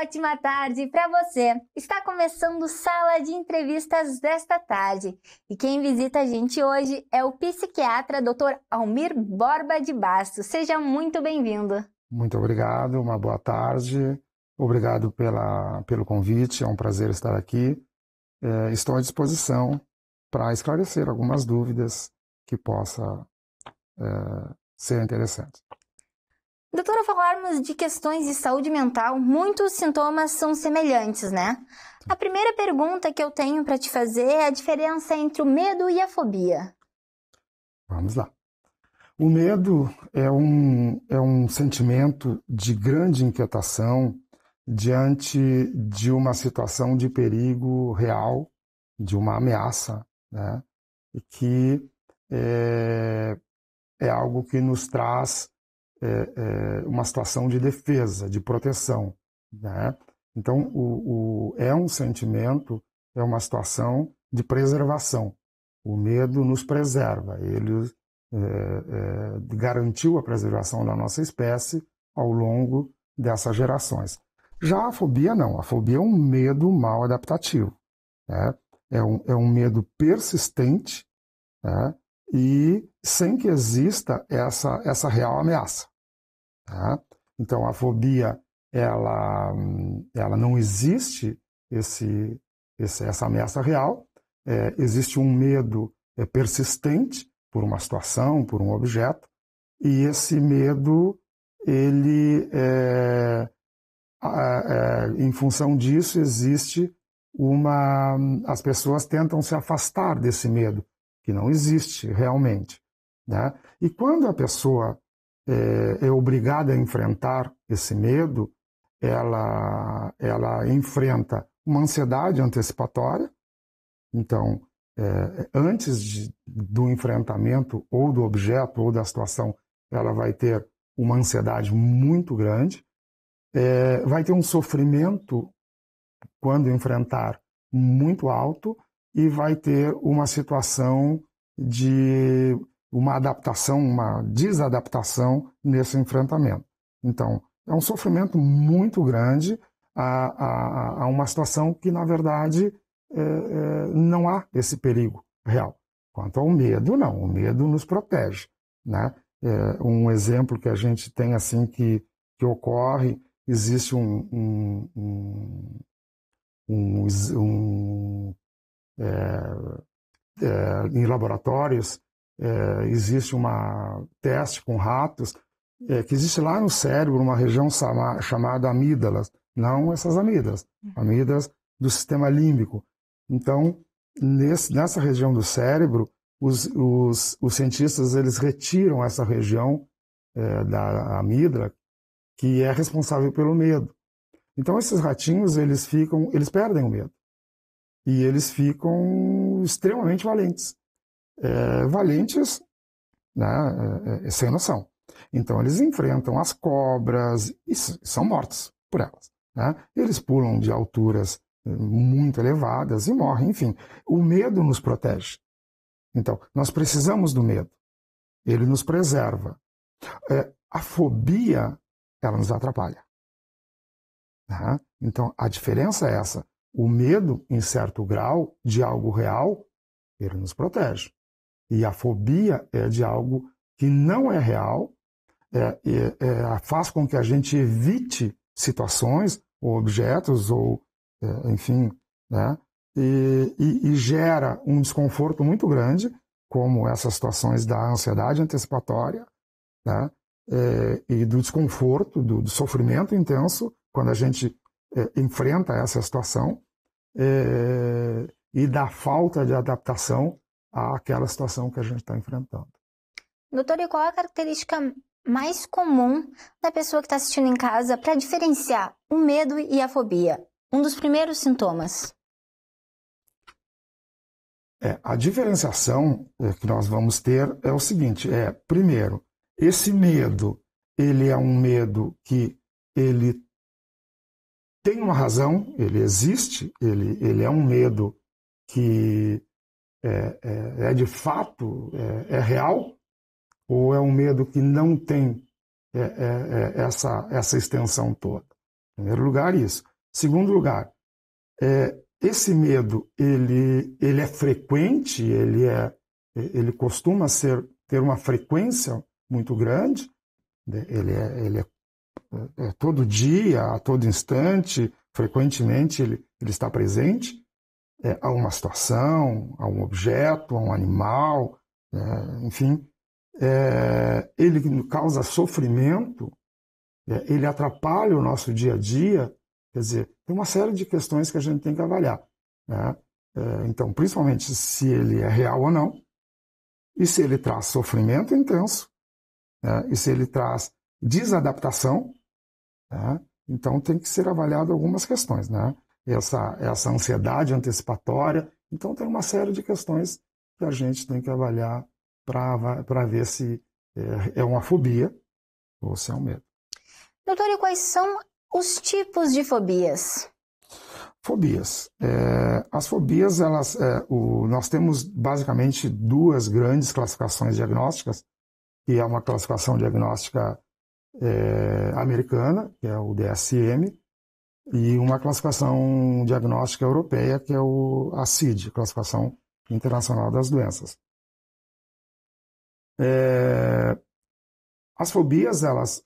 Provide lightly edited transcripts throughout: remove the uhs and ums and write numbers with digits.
ótima tarde para você. Está começando Sala de Entrevistas desta tarde. E quem visita a gente hoje é o psiquiatra Dr. Almir Borba de Bastos. Seja muito bem-vindo. Muito obrigado, uma boa tarde. Obrigado pelo convite, é um prazer estar aqui. Estou à disposição para esclarecer algumas dúvidas que possa ser interessantes. Doutor, ao falarmos de questões de saúde mental, muitos sintomas são semelhantes, né? A primeira pergunta que eu tenho para te fazer é a diferença entre o medo e a fobia. Vamos lá. O medo é um sentimento de grande inquietação diante de uma situação de perigo real, de uma ameaça, né? E que é algo que nos traz uma situação de defesa, de proteção, né? Então, é um sentimento, é uma situação de preservação. O medo nos preserva, ele garantiu a preservação da nossa espécie ao longo dessas gerações. Já a fobia não, a fobia é um medo mal adaptativo, né? É um medo persistente, né? E sem que exista essa real ameaça, tá? Então a fobia ela não existe essa ameaça real, existe um medo persistente por uma situação, por um objeto, e esse medo ele em função disso existe as pessoas tentam se afastar desse medo que não existe realmente, né? E quando a pessoa é obrigada a enfrentar esse medo, ela enfrenta uma ansiedade antecipatória. Então, antes do enfrentamento ou do objeto ou da situação, ela vai ter uma ansiedade muito grande, vai ter um sofrimento quando enfrentar muito alto, e vai ter uma situação de uma adaptação, uma desadaptação nesse enfrentamento. Então, é um sofrimento muito grande a uma situação que, na verdade, não há esse perigo real. Quanto ao medo, não. O medo nos protege, né? Um exemplo que a gente tem assim que ocorre, existe em laboratórios, existe um teste com ratos, que existe lá no cérebro uma região chamada amígdalas, não essas amígdalas do sistema límbico. Então, nessa região do cérebro, os cientistas eles retiram essa região da amígdala, que é responsável pelo medo. Então, esses ratinhos eles perdem o medo. E eles ficam extremamente valentes. Valentes, né, sem noção. Então, eles enfrentam as cobras e são mortos por elas, né? Eles pulam de alturas muito elevadas e morrem. Enfim, o medo nos protege. Então, nós precisamos do medo. Ele nos preserva. A fobia, ela nos atrapalha, né? Então, a diferença é essa. O medo, em certo grau, de algo real, ele nos protege. E a fobia é de algo que não é real, faz com que a gente evite situações, ou objetos, ou enfim, né? E gera um desconforto muito grande, como essas situações da ansiedade antecipatória, né? E do desconforto, do sofrimento intenso, quando a gente enfrenta essa situação, e da falta de adaptação àquela situação que a gente está enfrentando. Doutor, e qual é a característica mais comum da pessoa que está assistindo em casa para diferenciar o medo e a fobia? Um dos primeiros sintomas. A diferenciação que nós vamos ter é o seguinte, primeiro, esse medo, ele é um medo que ele tem uma razão, ele existe, ele é um medo que de fato é real, ou é um medo que não tem essa extensão toda? Em primeiro lugar, isso. Segundo lugar, esse medo, ele é frequente, ele costuma ter uma frequência muito grande, ele é todo dia, a todo instante, frequentemente ele está presente a uma situação, a um objeto, a um animal, enfim. Ele causa sofrimento, ele atrapalha o nosso dia a dia, quer dizer, tem uma série de questões que a gente tem que avaliar, né? Então, principalmente se ele é real ou não, e se ele traz sofrimento intenso, né? E se ele traz desadaptação, né? Então tem que ser avaliado algumas questões, né? Essa ansiedade antecipatória, então tem uma série de questões que a gente tem que avaliar para ver se é uma fobia ou se é um medo. Doutor, e quais são os tipos de fobias? Fobias. As fobias, nós temos basicamente duas grandes classificações diagnósticas, que é uma classificação diagnóstica americana, que é o DSM, e uma classificação diagnóstica europeia, que é a CID, Classificação Internacional das Doenças. As fobias elas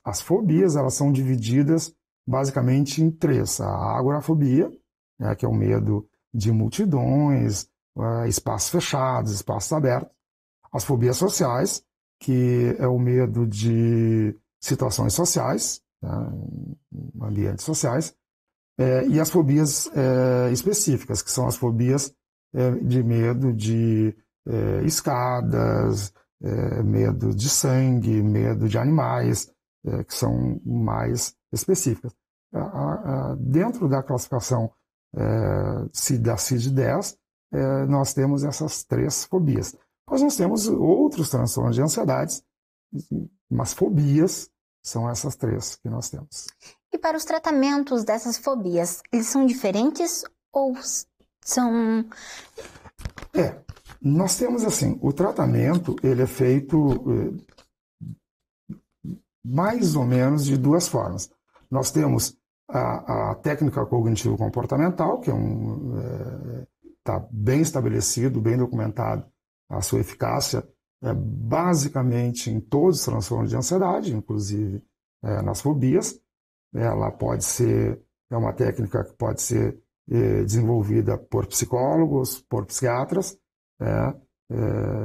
são divididas basicamente em três. A agorafobia, né, que é o medo de multidões, espaços fechados, espaços abertos. As fobias sociais, que é o medo de situações sociais, né, ambientes sociais. E as fobias específicas, que são as fobias de medo de escadas, medo de sangue, medo de animais, que são mais específicas. Dentro da classificação da CID-10, nós temos essas três fobias. Mas nós temos outros transtornos de ansiedades, mas fobias são essas três que nós temos. E para os tratamentos dessas fobias, eles são diferentes ou são... Nós temos assim, o tratamento ele é feito mais ou menos de duas formas. Nós temos a técnica cognitivo-comportamental, que está bem estabelecido, bem documentado a sua eficácia, basicamente em todos os transtornos de ansiedade, inclusive nas fobias. Ela pode ser, uma técnica que pode ser desenvolvida por psicólogos, por psiquiatras,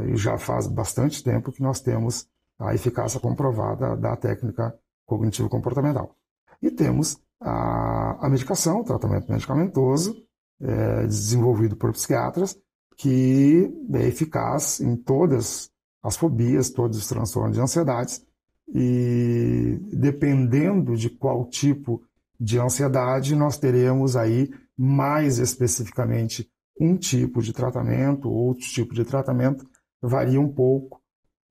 e já faz bastante tempo que nós temos a eficácia comprovada da técnica cognitivo-comportamental. E temos a medicação, o tratamento medicamentoso, desenvolvido por psiquiatras, que é eficaz em todas as fobias, todos os transtornos de ansiedades, e dependendo de qual tipo de ansiedade, nós teremos aí mais especificamente um tipo de tratamento, outro tipo de tratamento, varia um pouco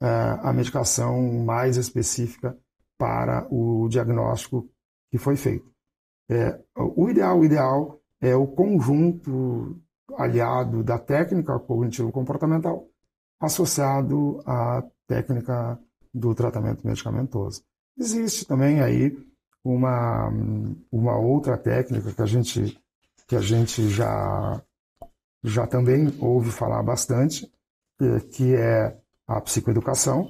a medicação mais específica para o diagnóstico que foi feito. O ideal é o conjunto aliado da técnica cognitivo-comportamental associado à técnica do tratamento medicamentoso. Existe também aí uma outra técnica que a gente já também ouve falar bastante, que é a psicoeducação,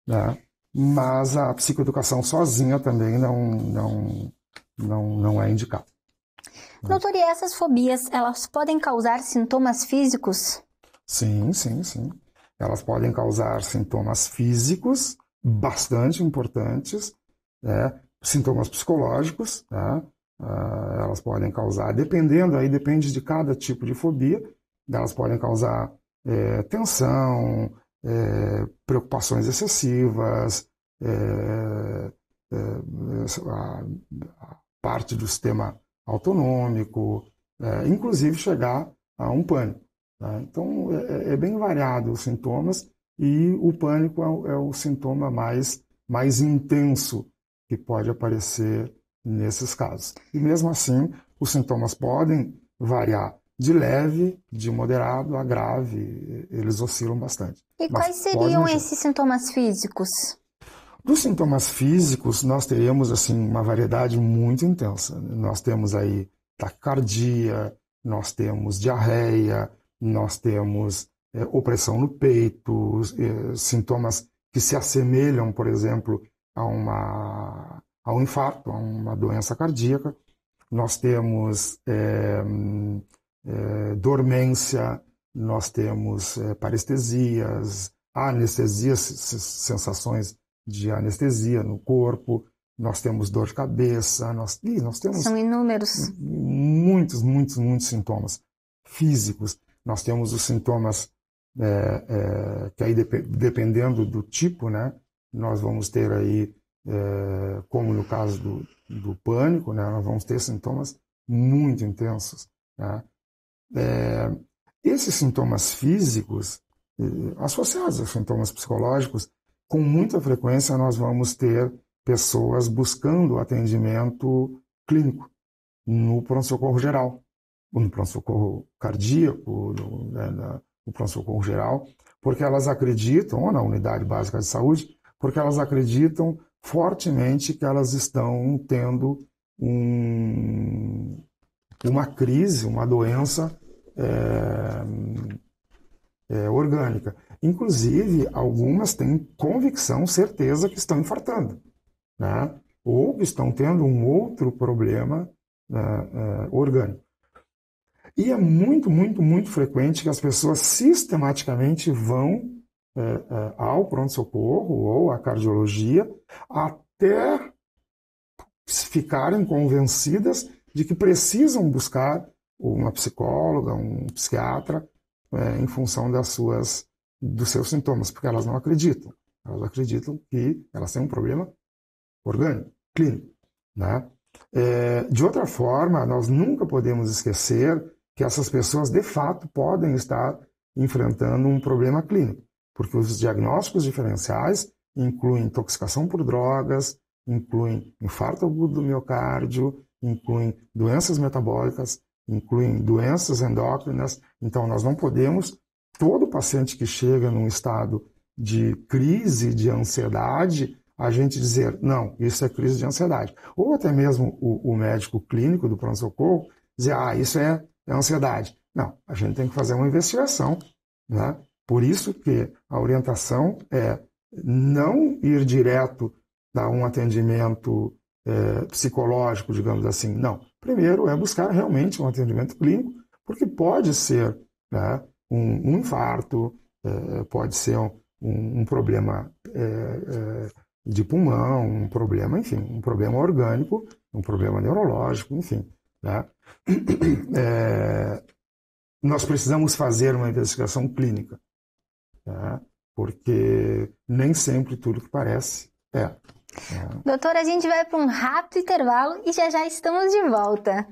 né? Mas a psicoeducação sozinha também não é indicada. Doutor, e essas fobias, elas podem causar sintomas físicos? Sim. Elas podem causar sintomas físicos bastante importantes, sintomas psicológicos, né? Elas podem causar, depende de cada tipo de fobia, elas podem causar tensão, preocupações excessivas, a parte do sistema autonômico, inclusive chegar a um pânico. Tá? Então, é bem variado os sintomas e o pânico é o sintoma mais intenso que pode aparecer nesses casos. E mesmo assim, os sintomas podem variar de leve, de moderado a grave, eles oscilam bastante. E quais seriam esses sintomas físicos? Dos sintomas físicos, nós teremos assim, uma variedade muito intensa. Nós temos aí taquicardia, nós temos diarreia, nós temos opressão no peito, sintomas que se assemelham, por exemplo, a um infarto, a uma doença cardíaca. Nós temos dormência, nós temos parestesias, anestesias, sensações de anestesia no corpo, nós temos dor de cabeça, nós temos... São inúmeros. Muitos sintomas físicos. Nós temos os sintomas que aí, dependendo do tipo, né, nós vamos ter aí, como no caso do pânico, né, nós vamos ter sintomas muito intensos, né? Esses sintomas físicos, associados a sintomas psicológicos, com muita frequência nós vamos ter pessoas buscando atendimento clínico no pronto-socorro geral, ou no pronto-socorro cardíaco, no pronto-socorro geral, porque elas acreditam, ou na unidade básica de saúde, porque elas acreditam fortemente que elas estão tendo uma crise, uma doença orgânica. Inclusive, algumas têm convicção, certeza que estão infartando, né? Ou que estão tendo um outro problema orgânico. E é muito frequente que as pessoas sistematicamente vão ao pronto-socorro ou à cardiologia até ficarem convencidas de que precisam buscar uma psicóloga, um psiquiatra, em função dos seus sintomas, porque elas não acreditam. Elas acreditam que elas têm um problema orgânico, clínico, né? De outra forma, nós nunca podemos esquecer que essas pessoas, de fato, podem estar enfrentando um problema clínico, porque os diagnósticos diferenciais incluem intoxicação por drogas, incluem infarto agudo do miocárdio, incluem doenças metabólicas, incluem doenças endócrinas. Então, nós não podemos, todo paciente que chega num estado de crise, de ansiedade, a gente dizer, não, isso é crise de ansiedade. Ou até mesmo o médico clínico do pronto-socorro dizer, isso é ansiedade. Não, a gente tem que fazer uma investigação, né? Por isso que a orientação é não ir direto a um atendimento psicológico, digamos assim. Não. Primeiro é buscar realmente um atendimento clínico, porque pode ser, né, um infarto, pode ser um problema de pulmão, um problema, enfim, um problema orgânico, um problema neurológico, enfim, né? Nós precisamos fazer uma investigação clínica, né? Porque nem sempre tudo que parece é. Doutor, a gente vai para um rápido intervalo e já estamos de volta.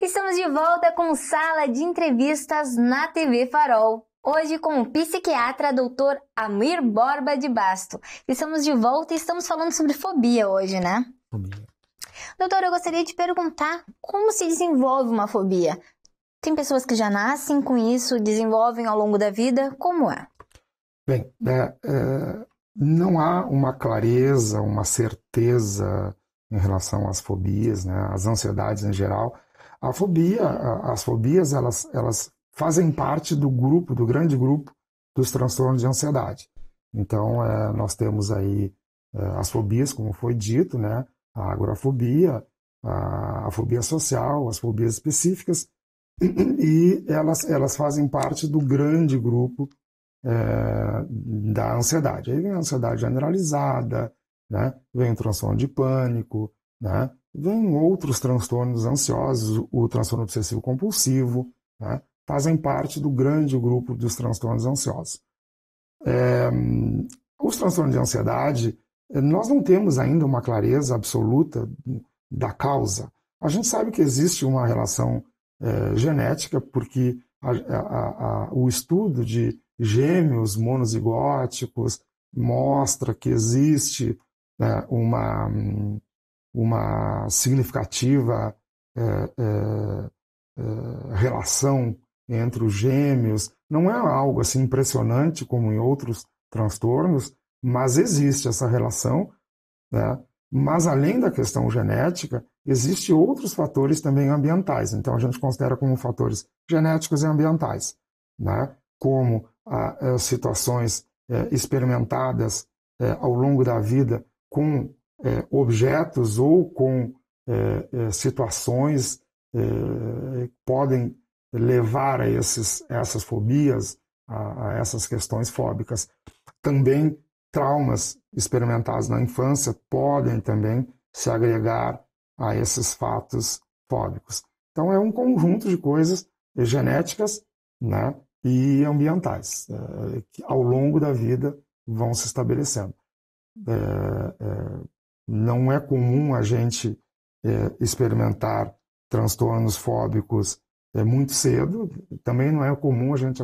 Estamos de volta com Sala de Entrevistas na TV Farol. Hoje com o psiquiatra Dr. Almir Borba de Basto. Estamos de volta e estamos falando sobre fobia hoje, né? Fobia. Doutor, eu gostaria de perguntar como se desenvolve uma fobia. Tem pessoas que já nascem com isso, desenvolvem ao longo da vida, como é? Bem, não há uma clareza, uma certeza em relação às fobias, né, às ansiedades em geral. As fobias, elas fazem parte do grande grupo dos transtornos de ansiedade. Então, nós temos aí as fobias, como foi dito, né, a agorafobia, a fobia social, as fobias específicas, e elas fazem parte do grande grupo da ansiedade. Aí vem a ansiedade generalizada, né, vem o transtorno de pânico, né, vem outros transtornos ansiosos, o transtorno obsessivo compulsivo, né, fazem parte do grande grupo dos transtornos ansiosos. Os transtornos de ansiedade, nós não temos ainda uma clareza absoluta da causa. A gente sabe que existe uma relação genética, porque o estudo de gêmeos monozigóticos mostra que existe uma significativa relação entre os gêmeos. Não é algo assim impressionante como em outros transtornos, mas existe essa relação, né? Mas além da questão genética, existem outros fatores também ambientais. Então a gente considera como fatores genéticos e ambientais, né? Como situações experimentadas ao longo da vida com objetos ou com situações que podem levar a essas fobias, a essas questões fóbicas. Também traumas experimentados na infância podem também se agregar a esses fatos fóbicos. Então é um conjunto de coisas genéticas, né, e ambientais que ao longo da vida vão se estabelecendo. Não é comum a gente experimentar transtornos fóbicos muito cedo, também não é comum a gente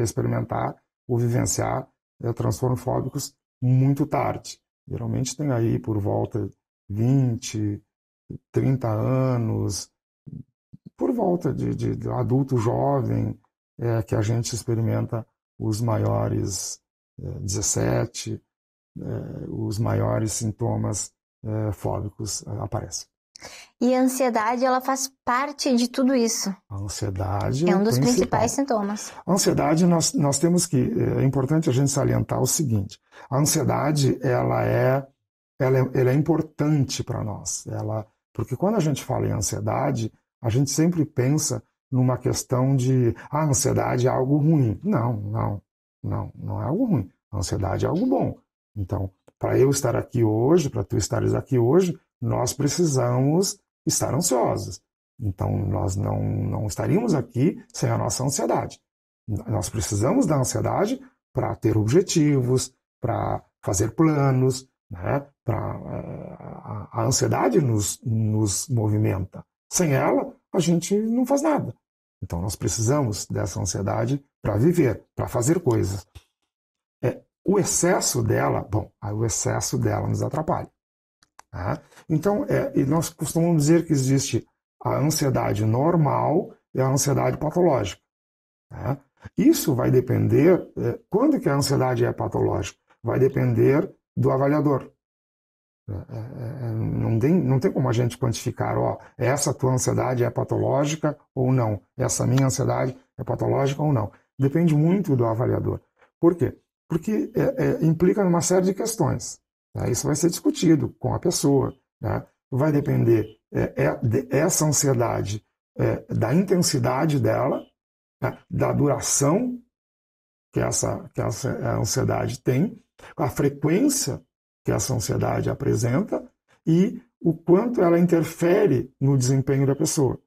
experimentar ou vivenciar transtornos fóbicos muito tarde. Geralmente tem aí por volta de 20, 30 anos, por volta de adulto jovem, que a gente experimenta os maiores 17, os maiores sintomas fóbicos aparecem. E a ansiedade, ela faz parte de tudo isso. A ansiedade é um dos principais sintomas. A ansiedade, nós temos que... É importante a gente salientar o seguinte. A ansiedade, ela é importante para nós. Porque quando a gente fala em ansiedade, a gente sempre pensa numa questão de a ansiedade é algo ruim. Não é algo ruim. A ansiedade é algo bom. Então, para eu estar aqui hoje, para tu estares aqui hoje, nós precisamos estar ansiosos. Então, nós não estaríamos aqui sem a nossa ansiedade. Nós precisamos da ansiedade para ter objetivos, para fazer planos, né? A ansiedade nos movimenta. Sem ela, a gente não faz nada. Então, nós precisamos dessa ansiedade para viver, para fazer coisas. O excesso dela, o excesso dela nos atrapalha. Tá? Então, e nós costumamos dizer que existe a ansiedade normal e a ansiedade patológica. Tá? Isso vai depender, quando que a ansiedade é patológica? Vai depender do avaliador. Não tem como a gente quantificar, essa tua ansiedade é patológica ou não, essa minha ansiedade é patológica ou não. Depende muito do avaliador. Por quê? Porque implica numa série de questões. Tá? Isso vai ser discutido com a pessoa. Né? Vai depender essa ansiedade, da intensidade dela, né? Da duração que essa ansiedade tem, a frequência que essa ansiedade apresenta e o quanto ela interfere no desempenho da pessoa,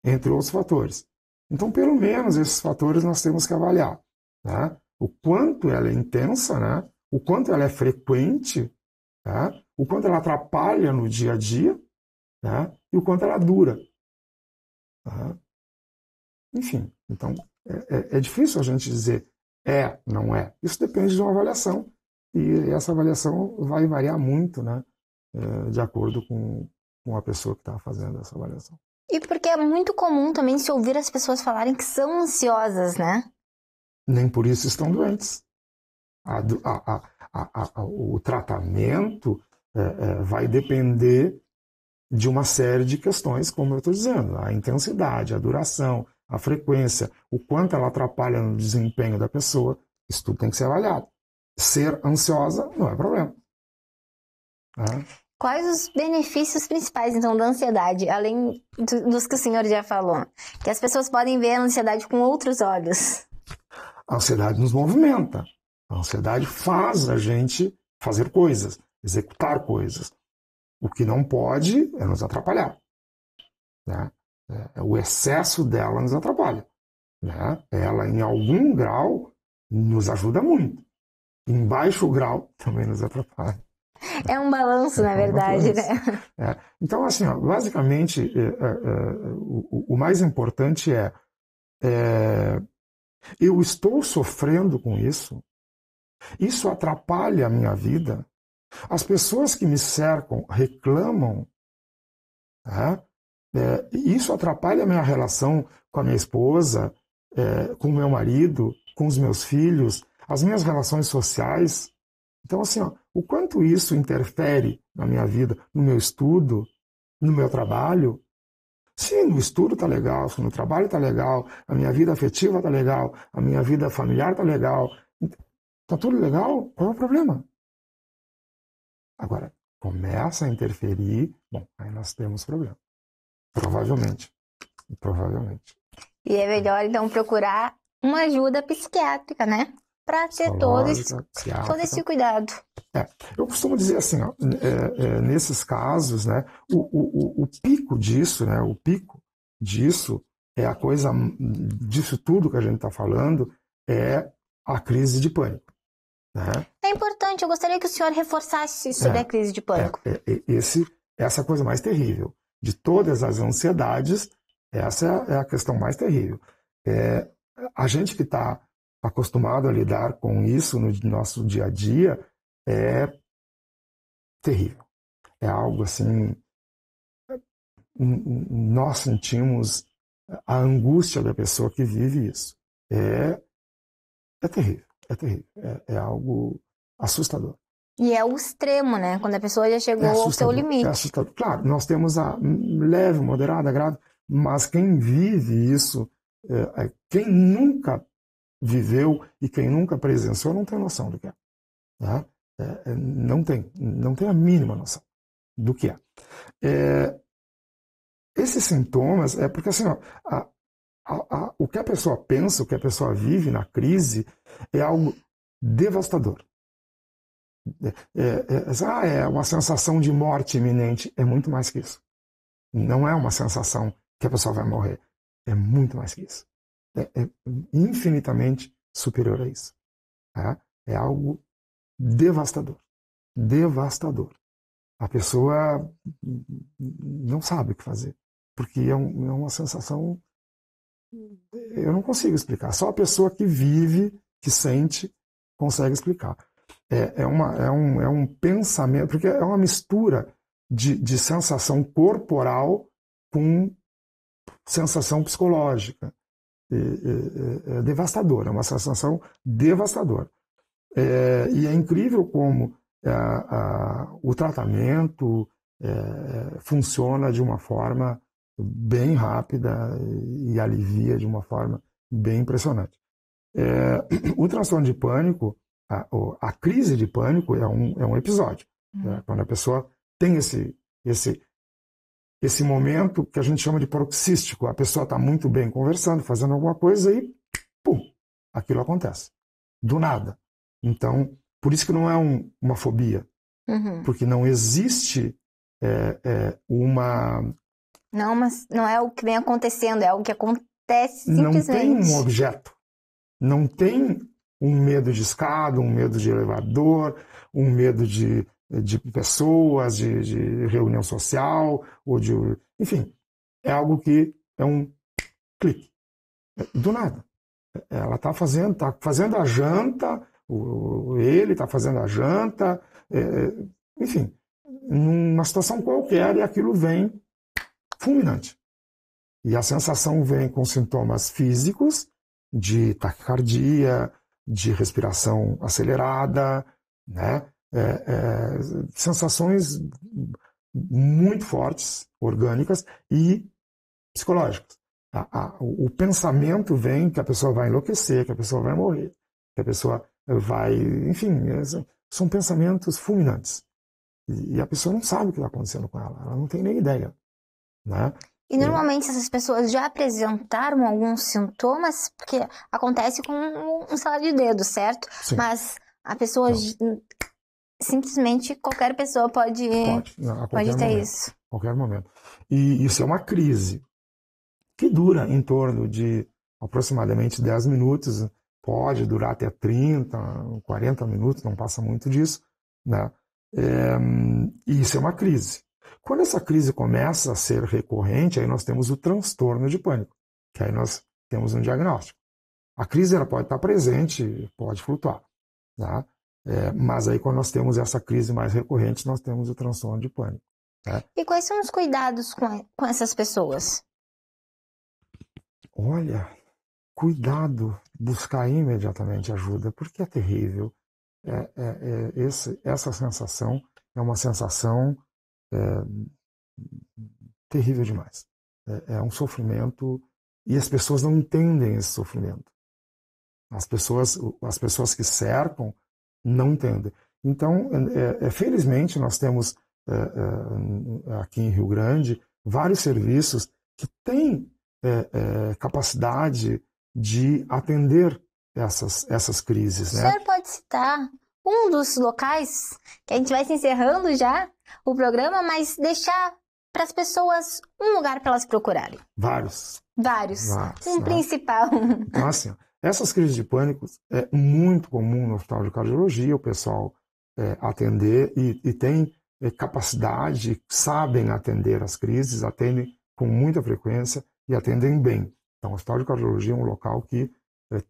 entre outros fatores. Então, pelo menos esses fatores nós temos que avaliar. Né? O quanto ela é intensa, né? O quanto ela é frequente, né? O quanto ela atrapalha no dia a dia, né? E o quanto ela dura. Né? Enfim, então é difícil a gente dizer não é. Isso depende de uma avaliação e essa avaliação vai variar muito, né? De acordo com a pessoa que está fazendo essa avaliação. E porque é muito comum também se ouvir as pessoas falarem que são ansiosas, né? Nem por isso estão doentes. O tratamento vai depender de uma série de questões, como eu estou dizendo. A intensidade, a duração, a frequência, o quanto ela atrapalha no desempenho da pessoa, isso tudo tem que ser avaliado. Ser ansiosa não é problema. Quais os benefícios principais, então, da ansiedade, além dos que o senhor já falou? Que as pessoas podem ver a ansiedade com outros olhos. A ansiedade nos movimenta. A ansiedade faz a gente fazer coisas, executar coisas. O que não pode é nos atrapalhar. Né? O excesso dela nos atrapalha. Né? Ela, em algum grau, nos ajuda muito. Em baixo grau, também nos atrapalha. É um balanço, na verdade, né? Então, assim, basicamente, o mais importante eu estou sofrendo com isso, isso atrapalha a minha vida, as pessoas que me cercam reclamam, isso atrapalha a minha relação com a minha esposa, com o meu marido, com os meus filhos, as minhas relações sociais. Então, assim, ó, o quanto isso interfere na minha vida, no meu estudo, no meu trabalho. Se no estudo tá legal, se no trabalho tá legal, a minha vida afetiva tá legal, a minha vida familiar tá legal, tá tudo legal, qual é o problema? Agora, começa a interferir, bom, aí nós temos problema. Provavelmente. Provavelmente. E é melhor, então, procurar uma ajuda psiquiátrica, né? Para ter todo esse cuidado. Eu costumo dizer assim, ó, nesses casos, né, o pico disso, né, o pico disso é a coisa, disso tudo que a gente está falando, é a crise de pânico. Né? É importante, eu gostaria que o senhor reforçasse sobre a crise de pânico. Essa é a coisa mais terrível. De todas as ansiedades, essa é a questão mais terrível. A gente que está acostumado a lidar com isso no nosso dia a dia é terrível. É algo assim... Nós sentimos a angústia da pessoa que vive isso. É terrível, é terrível. É algo assustador. E é o extremo, né? Quando a pessoa já chegou ao seu limite. É assustador. Claro, nós temos a leve, moderada, grave, mas quem vive isso, quem nunca viveu e quem nunca presenciou não tem noção do que é. Né? Não tem a mínima noção do que é. Esses sintomas é porque assim, ó, o que a pessoa pensa, o que a pessoa vive na crise é algo devastador. É uma sensação de morte iminente. É muito mais que isso. Não é uma sensação que a pessoa vai morrer. É muito mais que isso. É infinitamente superior a isso. Tá? É algo devastador. Devastador. A pessoa não sabe o que fazer. Porque é uma sensação... Eu não consigo explicar. Só a pessoa que vive, que sente, consegue explicar. É um pensamento... Porque é uma mistura de sensação corporal com sensação psicológica. É devastadora. É uma sensação devastadora. E é incrível como o tratamento funciona de uma forma bem rápida e alivia de uma forma bem impressionante. O transtorno de pânico, a crise de pânico é um episódio. Né? Quando a pessoa tem esse momento que a gente chama de paroxístico, a pessoa está muito bem conversando, fazendo alguma coisa e pum, aquilo acontece. Do nada. Então, por isso que não é uma fobia. Porque não existe uma... Não é o que vem acontecendo, é o que acontece simplesmente. Não tem um objeto. Não tem um medo de escada, um medo de elevador, um medo de pessoas, de reunião social, ou de... Enfim, é algo que é um clique. Do nada. Ela está fazendo a janta, ele está fazendo a janta, enfim, numa situação qualquer, e aquilo vem fulminante. E a sensação vem com sintomas físicos, de taquicardia, de respiração acelerada, né? Sensações muito fortes, orgânicas e psicológicas. O pensamento vem que a pessoa vai enlouquecer, que a pessoa vai morrer, que a pessoa vai... Enfim, são pensamentos fulminantes. E a pessoa não sabe o que está acontecendo com ela não tem nem ideia. Né? E normalmente essas pessoas já apresentaram alguns sintomas, porque acontece com um estalar de dedo, certo? Sim. Mas a pessoa simplesmente qualquer pessoa pode ter isso. A qualquer momento. E isso é uma crise que dura em torno de aproximadamente 10 minutos, pode durar até 30, 40 minutos, não passa muito disso, né? E isso é uma crise. Quando essa crise começa a ser recorrente, aí nós temos o transtorno de pânico, que aí nós temos um diagnóstico. A crise ela pode estar presente, pode flutuar, tá? Mas aí quando nós temos essa crise mais recorrente, nós temos o transtorno de pânico. Tá? E quais são os cuidados com essas pessoas? Olha, cuidado, buscar imediatamente ajuda, porque é terrível. Essa sensação é uma sensação terrível demais. É um sofrimento e as pessoas não entendem esse sofrimento. As pessoas que cercam não entendem. Então, felizmente, nós temos aqui em Rio Grande vários serviços que têm capacidade de atender essas crises. O senhor pode citar um dos locais, que a gente vai se encerrando já o programa, mas deixar para as pessoas um lugar para elas procurarem? Vários. Um principal. Então, assim, essas crises de pânico é muito comum no hospital de cardiologia, o pessoal atender e tem capacidade, sabem atender as crises, atendem com muita frequência e atendem bem. Então, o hospital de cardiologia é um local que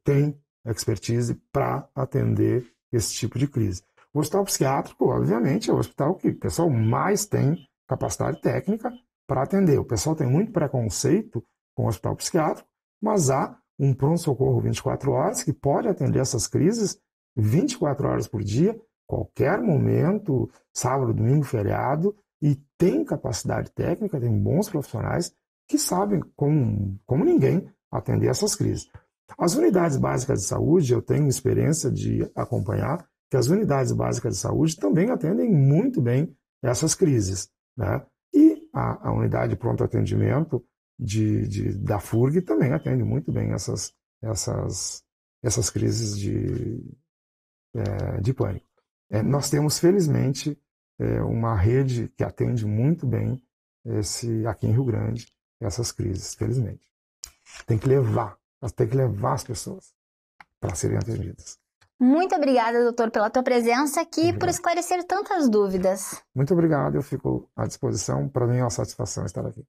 tem expertise para atender esse tipo de crise. O hospital psiquiátrico, obviamente, é o hospital que o pessoal mais tem capacidade técnica para atender. O pessoal tem muito preconceito com o hospital psiquiátrico, mas há um pronto-socorro 24 horas que pode atender essas crises 24 horas por dia, qualquer momento, sábado, domingo, feriado, e tem capacidade técnica, tem bons profissionais que sabem, como ninguém, atender essas crises. As unidades básicas de saúde, eu tenho experiência de acompanhar que as unidades básicas de saúde também atendem muito bem essas crises, né? E a unidade de pronto atendimento da FURG também atende muito bem essas crises de pânico. Nós temos, felizmente, uma rede que atende muito bem aqui em Rio Grande essas crises, felizmente. Tem que levar as pessoas para serem atendidas. Muito obrigada, doutor, pela tua presença aqui e por esclarecer tantas dúvidas. Muito obrigado, eu fico à disposição. Para mim é uma satisfação estar aqui.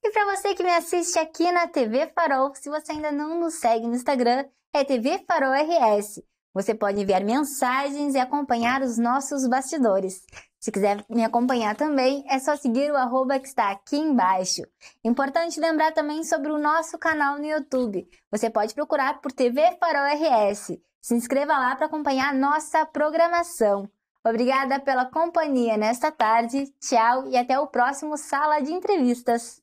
E para você que me assiste aqui na TV Farol, se você ainda não nos segue no Instagram, é TV Farol RS. Você pode enviar mensagens e acompanhar os nossos bastidores. Se quiser me acompanhar também, é só seguir o @ que está aqui embaixo. Importante lembrar também sobre o nosso canal no YouTube. Você pode procurar por TV Farol RS. Se inscreva lá para acompanhar a nossa programação. Obrigada pela companhia nesta tarde. Tchau e até o próximo Sala de Entrevistas.